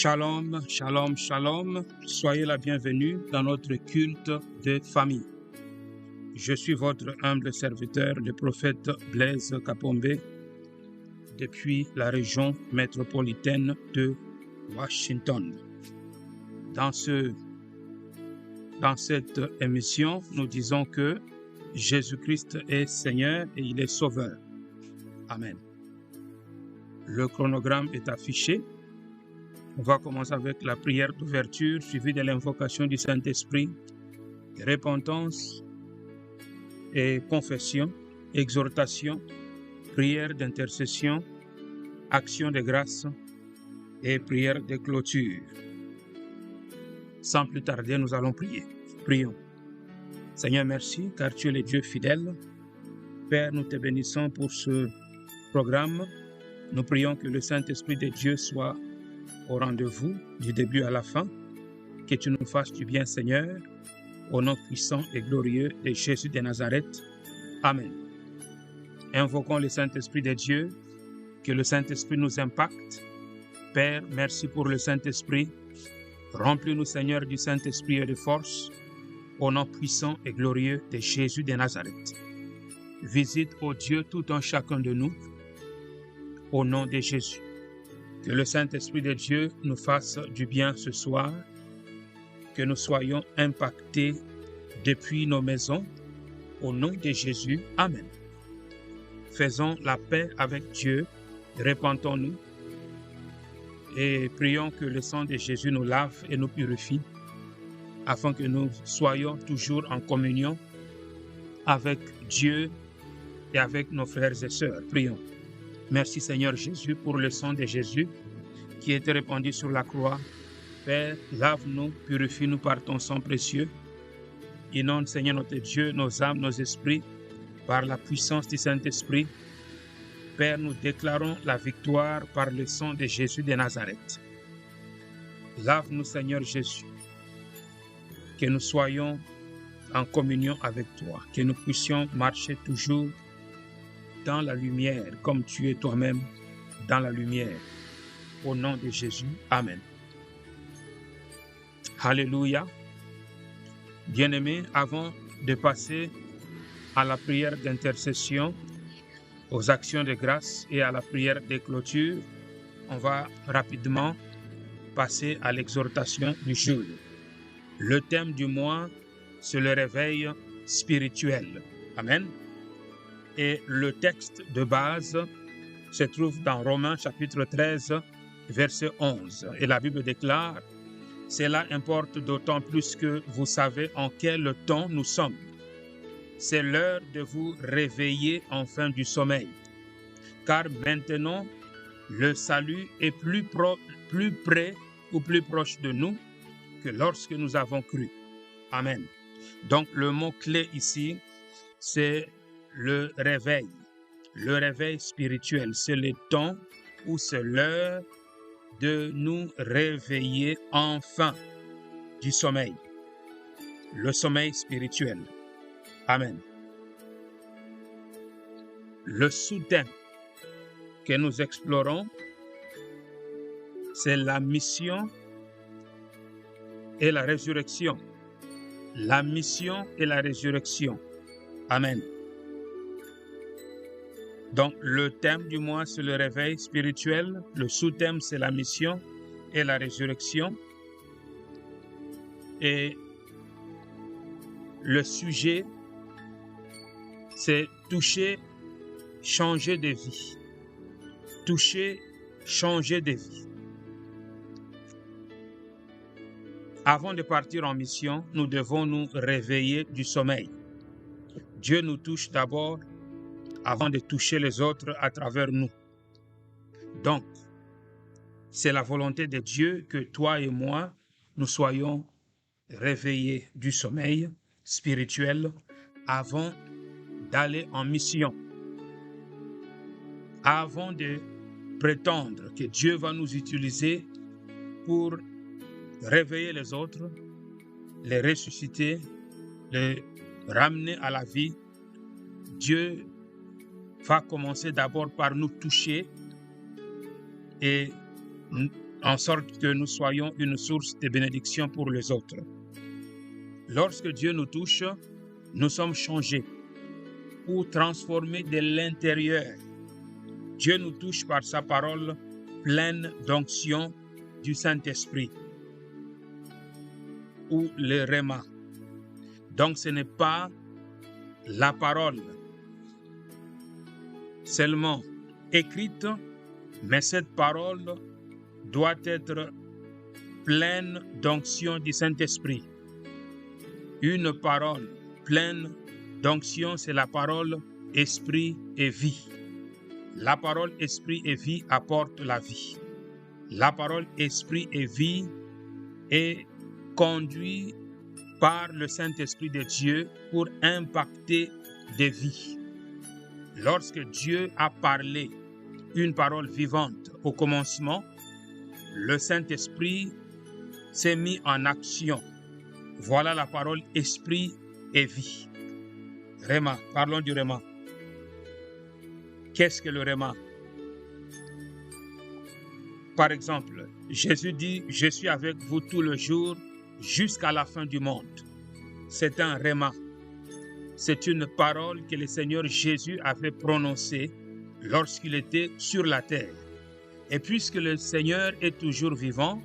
Shalom, shalom, shalom. Soyez la bienvenue dans notre culte de famille. Je suis votre humble serviteur, le prophète Blaise Kapombe, depuis la région métropolitaine de Washington. Dans cette émission, nous disons que Jésus-Christ est Seigneur et il est Sauveur. Amen. Le chronogramme est affiché. On va commencer avec la prière d'ouverture suivie de l'invocation du Saint-Esprit, repentance et confession, exhortation, prière d'intercession, action de grâce et prière de clôture. Sans plus tarder, nous allons prier. Prions. Seigneur, merci car tu es le Dieu fidèle. Père, nous te bénissons pour ce programme. Nous prions que le Saint-Esprit de Dieu soit au rendez-vous du début à la fin, que tu nous fasses du bien, Seigneur, au nom puissant et glorieux de Jésus de Nazareth. Amen. Invoquons le Saint-Esprit de Dieu, que le Saint-Esprit nous impacte. Père, merci pour le Saint-Esprit. Remplis-nous, Seigneur, du Saint-Esprit et de force, au nom puissant et glorieux de Jésus de Nazareth. Visite, ô Dieu, tout un chacun de nous, au nom de Jésus. Que le Saint-Esprit de Dieu nous fasse du bien ce soir, que nous soyons impactés depuis nos maisons, au nom de Jésus. Amen. Faisons la paix avec Dieu, repentons-nous et prions que le sang de Jésus nous lave et nous purifie, afin que nous soyons toujours en communion avec Dieu et avec nos frères et sœurs. Prions. Merci Seigneur Jésus pour le sang de Jésus qui était répandu sur la croix. Père, lave-nous, purifie-nous par ton sang précieux. Inonde Seigneur notre Dieu, nos âmes, nos esprits, par la puissance du Saint-Esprit. Père, nous déclarons la victoire par le sang de Jésus de Nazareth. Lave-nous Seigneur Jésus, que nous soyons en communion avec toi, que nous puissions marcher toujours dans la lumière, comme tu es toi-même dans la lumière. Au nom de Jésus, Amen. Alléluia. Bien-aimés, avant de passer à la prière d'intercession, aux actions de grâce et à la prière de clôture, on va rapidement passer à l'exhortation du jour. Le thème du mois, c'est le réveil spirituel. Amen. Et le texte de base se trouve dans Romains chapitre 13, verset 11. Et la Bible déclare, « Cela importe d'autant plus que vous savez en quel temps nous sommes. C'est l'heure de vous réveiller enfin du sommeil. Car maintenant, le salut est plus près ou plus proche de nous que lorsque nous avons cru. » Amen. Donc le mot-clé ici, c'est le réveil spirituel. C'est le temps où c'est l'heure de nous réveiller enfin du sommeil. Le sommeil spirituel. Amen. Le sous-thème que nous explorons, c'est la mission et la résurrection. La mission et la résurrection. Amen. Donc, le thème du mois, c'est le réveil spirituel. Le sous-thème, c'est la mission et la résurrection. Et le sujet, c'est toucher, changer de vie. Toucher, changer de vie. Avant de partir en mission, nous devons nous réveiller du sommeil. Dieu nous touche d'abord avant de toucher les autres à travers nous. Donc, c'est la volonté de Dieu que toi et moi, nous soyons réveillés du sommeil spirituel avant d'aller en mission. Avant de prétendre que Dieu va nous utiliser pour réveiller les autres, les ressusciter, les ramener à la vie, Dieu va commencer d'abord par nous toucher et en sorte que nous soyons une source de bénédiction pour les autres. Lorsque Dieu nous touche, nous sommes changés ou transformés de l'intérieur. Dieu nous touche par sa parole pleine d'onction du Saint-Esprit ou le Réma. Donc ce n'est pas la parole seulement écrite, mais cette parole doit être pleine d'onction du Saint-Esprit. Une parole pleine d'onction, c'est la parole esprit et vie. La parole esprit et vie apporte la vie. La parole esprit et vie est conduite par le Saint-Esprit de Dieu pour impacter des vies. Lorsque Dieu a parlé une parole vivante au commencement, le Saint-Esprit s'est mis en action. Voilà la parole esprit et vie. Réma, parlons du Réma. Qu'est-ce que le Réma? Par exemple, Jésus dit, je suis avec vous tout le jour jusqu'à la fin du monde. C'est un Réma. C'est une parole que le Seigneur Jésus avait prononcée lorsqu'il était sur la terre. Et puisque le Seigneur est toujours vivant,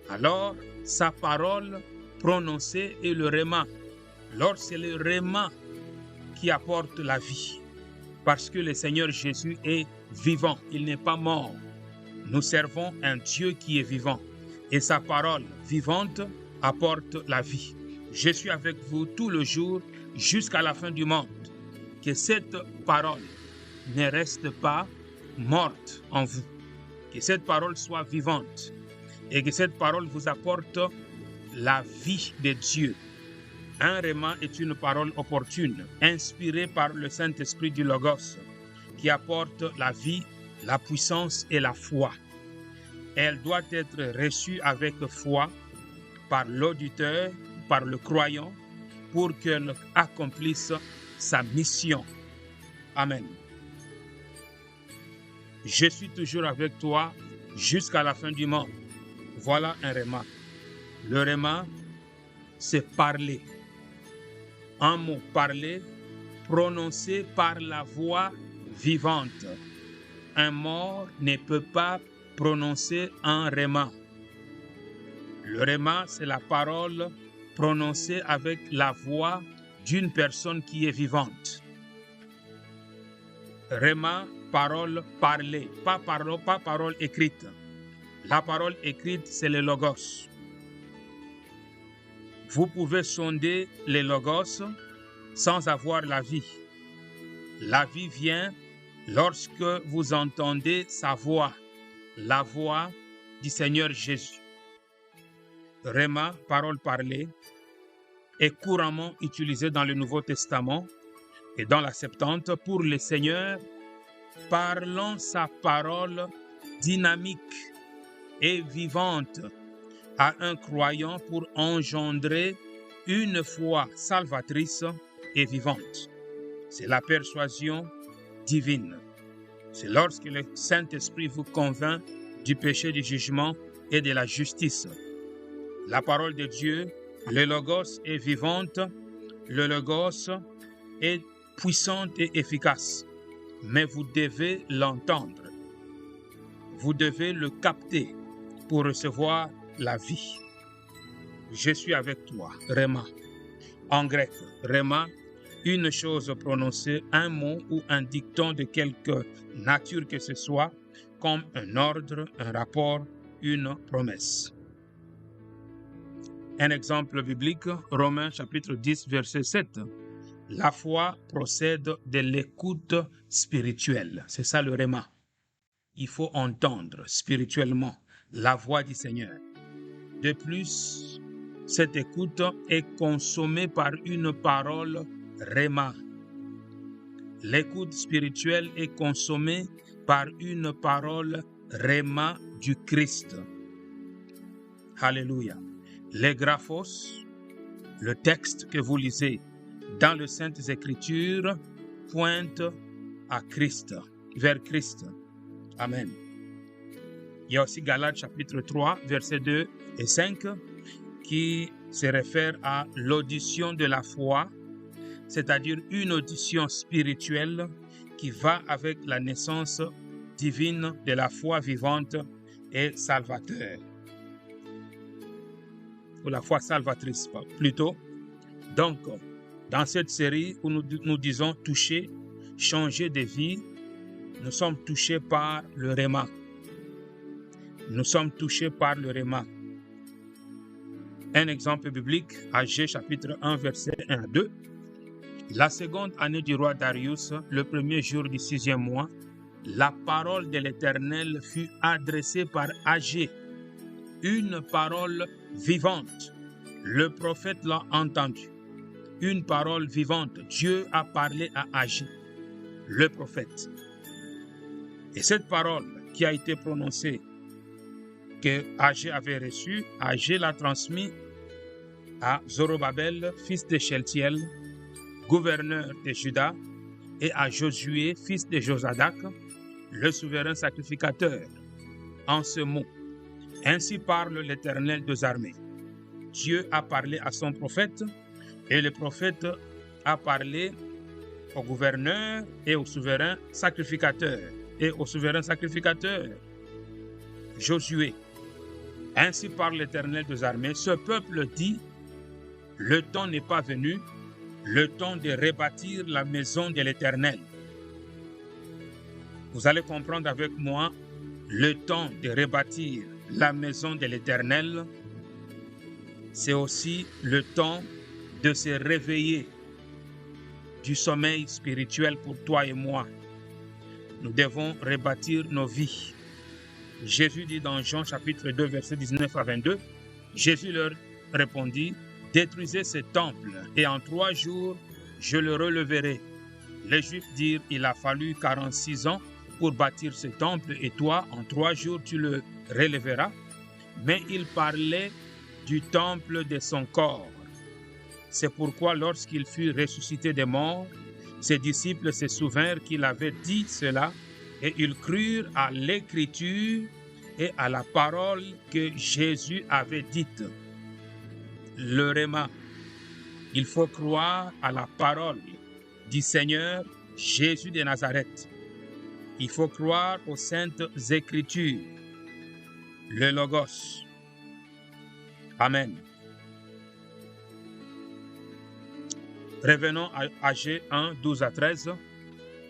alors sa parole prononcée est le Réma. Alors c'est le Réma qui apporte la vie. Parce que le Seigneur Jésus est vivant, il n'est pas mort. Nous servons un Dieu qui est vivant. Et sa parole vivante apporte la vie. Je suis avec vous tout le jour jusqu'à la fin du monde. Que cette parole ne reste pas morte en vous. Que cette parole soit vivante. Et que cette parole vous apporte la vie de Dieu. Un Réma est une parole opportune, inspirée par le Saint-Esprit du Logos, qui apporte la vie, la puissance et la foi. Elle doit être reçue avec foi par l'auditeur, par le croyant, pour qu'elle accomplisse sa mission. Amen. Je suis toujours avec toi jusqu'à la fin du monde. Voilà un Réma. Le Réma, c'est parler. Un mot parlé, prononcé par la voix vivante. Un mort ne peut pas prononcer un Réma. Le Réma, c'est la parole prononcée avec la voix d'une personne qui est vivante. Réma, parole parlée, pas parole écrite. La parole écrite, c'est le Logos. Vous pouvez sonder les Logos sans avoir la vie. La vie vient lorsque vous entendez sa voix, la voix du Seigneur Jésus. Réma, parole parlée, est couramment utilisée dans le Nouveau Testament et dans la Septante pour le Seigneur, parlant sa parole dynamique et vivante à un croyant pour engendrer une foi salvatrice et vivante. C'est la persuasion divine. C'est lorsque le Saint-Esprit vous convainc du péché, du jugement et de la justice. La parole de Dieu, le Logos est vivante, le Logos est puissante et efficace, mais vous devez l'entendre. Vous devez le capter pour recevoir la vie. Je suis avec toi, Réma. En grec, Réma, une chose prononcée, un mot ou un dicton de quelque nature que ce soit, comme un ordre, un rapport, une promesse. Un exemple biblique, Romains chapitre 10, verset 7. La foi procède de l'écoute spirituelle. C'est ça le Réma. Il faut entendre spirituellement la voix du Seigneur. De plus, cette écoute est consommée par une parole Réma. L'écoute spirituelle est consommée par une parole Réma du Christ. Alléluia. Les graphos, le texte que vous lisez dans les Saintes Écritures, pointe à Christ, vers Christ. Amen. Il y a aussi Galates chapitre 3, versets 2 et 5, qui se réfère à l'audition de la foi, c'est-à-dire une audition spirituelle qui va avec la naissance divine de la foi vivante et salvateur. Ou la foi salvatrice, plutôt. Donc, dans cette série où nous disons toucher, changer de vie, nous sommes touchés par le Réma. Nous sommes touchés par le Réma. Un exemple biblique, Agé chapitre 1, verset 1 à 2. La seconde année du roi Darius, le premier jour du 6e mois, la parole de l'Éternel fut adressée par Agé, une parole vivante. Le prophète l'a entendue. Une parole vivante. Dieu a parlé à Agé, le prophète. Et cette parole qui a été prononcée, que Agé avait reçue, Agé l'a transmise à Zorobabel, fils de Sheltiel, gouverneur de Juda, et à Josué, fils de Josadak, le souverain sacrificateur, en ce mot. Ainsi parle l'Éternel des armées. Dieu a parlé à son prophète, et le prophète a parlé au gouverneur et au souverain sacrificateur. Et au souverain sacrificateur, Josué. Ainsi parle l'Éternel des armées. Ce peuple dit, le temps n'est pas venu, le temps de rebâtir la maison de l'Éternel. Vous allez comprendre avec moi, le temps de rebâtir la maison de l'Éternel, c'est aussi le temps de se réveiller du sommeil spirituel pour toi et moi. Nous devons rebâtir nos vies. Jésus dit dans Jean chapitre 2, verset 19 à 22, Jésus leur répondit, « Détruisez ce temple, et en 3 jours, je le releverai. » Les Juifs dirent, « Il a fallu 46 ans pour bâtir ce temple, et toi, en 3 jours, tu le relèveras. » Mais il parlait du temple de son corps. C'est pourquoi lorsqu'il fut ressuscité des morts, ses disciples se souvinrent qu'il avait dit cela et ils crurent à l'écriture et à la parole que Jésus avait dite. Le Réma, il faut croire à la parole du Seigneur Jésus de Nazareth. Il faut croire aux saintes Écritures, le Logos. Amen. Revenons à Agé 1, 12 à 13.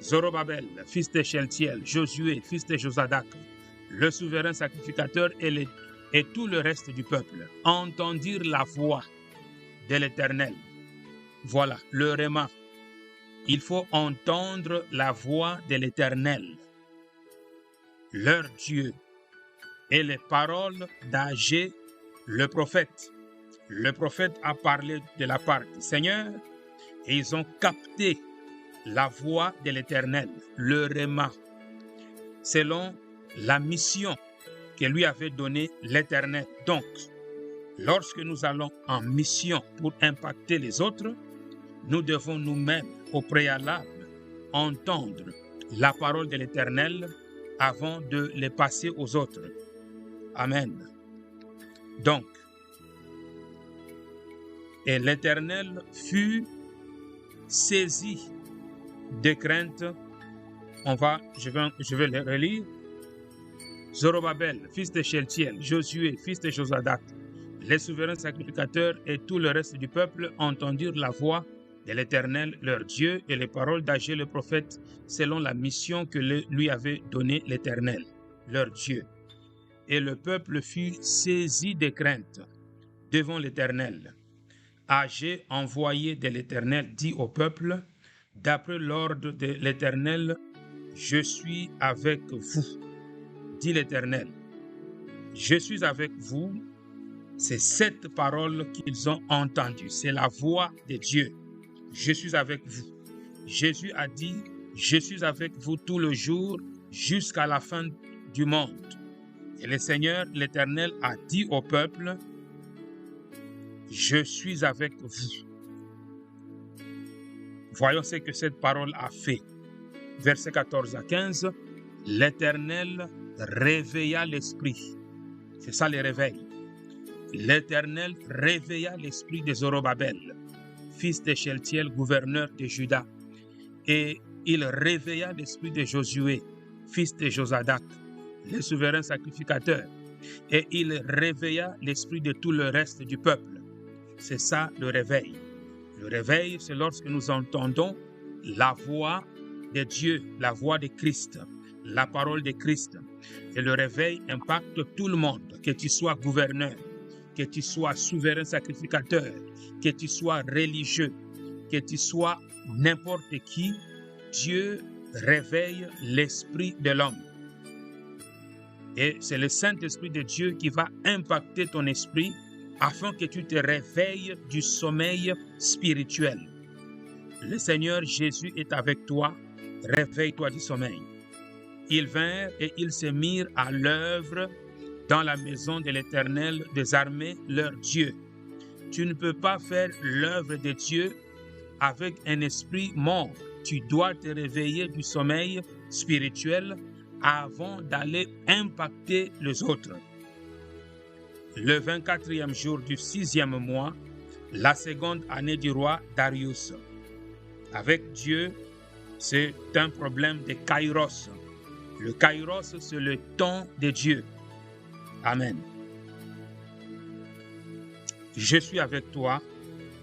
Zorobabel, fils de Sheltiel, Josué, fils de Josadak, le souverain sacrificateur et tout le reste du peuple entendirent la voix de l'Éternel. Voilà, le Réma. Il faut entendre la voix de l'Éternel, leur Dieu, et les paroles d'Agé, le prophète. Le prophète a parlé de la part du Seigneur et ils ont capté la voix de l'Éternel, le Réma, selon la mission que lui avait donnée l'Éternel. Donc, lorsque nous allons en mission pour impacter les autres, nous devons nous-mêmes, au préalable, entendre la parole de l'Éternel avant de les passer aux autres. Amen. Donc, et l'Éternel fut saisi de crainte. Je vais le relire. Zorobabel, fils de Sheltiel, Josué, fils de Josadak, les souverains sacrificateurs et tout le reste du peuple entendirent la voix de l'Éternel, leur Dieu, et les paroles d'Agé le prophète, selon la mission que lui avait donnée l'Éternel, leur Dieu. Et le peuple fut saisi de crainte devant l'Éternel. Agé, envoyé de l'Éternel, dit au peuple, d'après l'ordre de l'Éternel, je suis avec vous, dit l'Éternel. Je suis avec vous, c'est cette parole qu'ils ont entendue, c'est la voix de Dieu. Je suis avec vous. Jésus a dit, je suis avec vous tout le jour jusqu'à la fin du monde. Et le Seigneur, l'Éternel, a dit au peuple, je suis avec vous. Voyons ce que cette parole a fait. Versets 14 à 15. L'Éternel réveilla l'esprit. C'est ça le réveil. L'Éternel réveilla l'esprit de Zorobabel, fils de Sheltiel, gouverneur de Juda. Et il réveilla l'esprit de Josué, fils de Josadak, le souverain sacrificateur. Et il réveilla l'esprit de tout le reste du peuple. C'est ça le réveil. Le réveil, c'est lorsque nous entendons la voix de Dieu, la voix de Christ, la parole de Christ. Et le réveil impacte tout le monde, que tu sois gouverneur, que tu sois souverain sacrificateur, que tu sois religieux, que tu sois n'importe qui. Dieu réveille l'esprit de l'homme. Et c'est le Saint-Esprit de Dieu qui va impacter ton esprit afin que tu te réveilles du sommeil spirituel. Le Seigneur Jésus est avec toi, réveille-toi du sommeil. Ils vinrent et ils se mirent à l'œuvre dans la maison de l'Éternel des armées, leur Dieu. Tu ne peux pas faire l'œuvre de Dieu avec un esprit mort. Tu dois te réveiller du sommeil spirituel avant d'aller impacter les autres. Le 24e jour du 6e mois, la seconde année du roi Darius. Avec Dieu, c'est un problème de kairos. Le kairos, c'est le temps de Dieu. Amen. Je suis avec toi.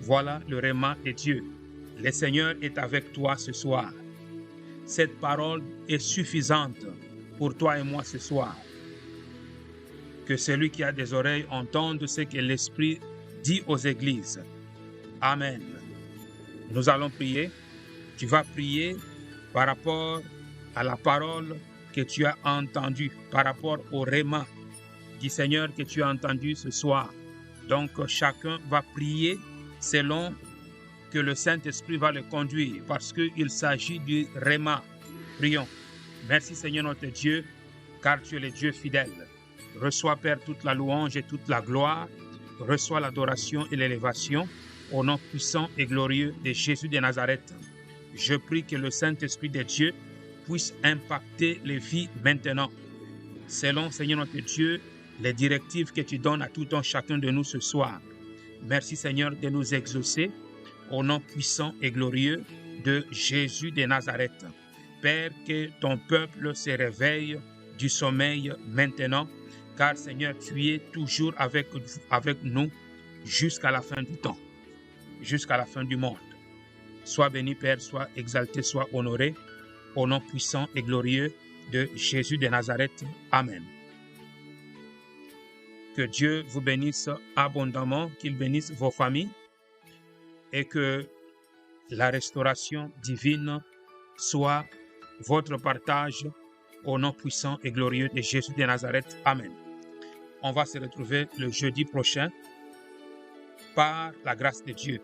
Voilà le réma de Dieu. Le Seigneur est avec toi ce soir. Cette parole est suffisante pour toi et moi ce soir. Que celui qui a des oreilles entende ce que l'Esprit dit aux églises. Amen. Nous allons prier. Tu vas prier par rapport à la parole que tu as entendue, par rapport au réma du Seigneur que tu as entendu ce soir. Donc chacun va prier selon que le Saint-Esprit va le conduire, parce qu'il s'agit du réma. Prions. Merci Seigneur notre Dieu, car tu es le Dieu fidèle. Reçois Père toute la louange et toute la gloire. Reçois l'adoration et l'élévation au nom puissant et glorieux de Jésus de Nazareth. Je prie que le Saint-Esprit de Dieu puisse impacter les vies maintenant. Selon Seigneur notre Dieu, les directives que tu donnes à tout un chacun de nous ce soir. Merci Seigneur de nous exaucer au nom puissant et glorieux de Jésus de Nazareth. Père, que ton peuple se réveille du sommeil maintenant, car Seigneur, tu es toujours avec nous jusqu'à la fin du temps, jusqu'à la fin du monde. Sois béni Père, sois exalté, sois honoré, au nom puissant et glorieux de Jésus de Nazareth. Amen. Que Dieu vous bénisse abondamment, qu'il bénisse vos familles et que la restauration divine soit votre partage au nom puissant et glorieux de Jésus de Nazareth. Amen. On va se retrouver le jeudi prochain par la grâce de Dieu.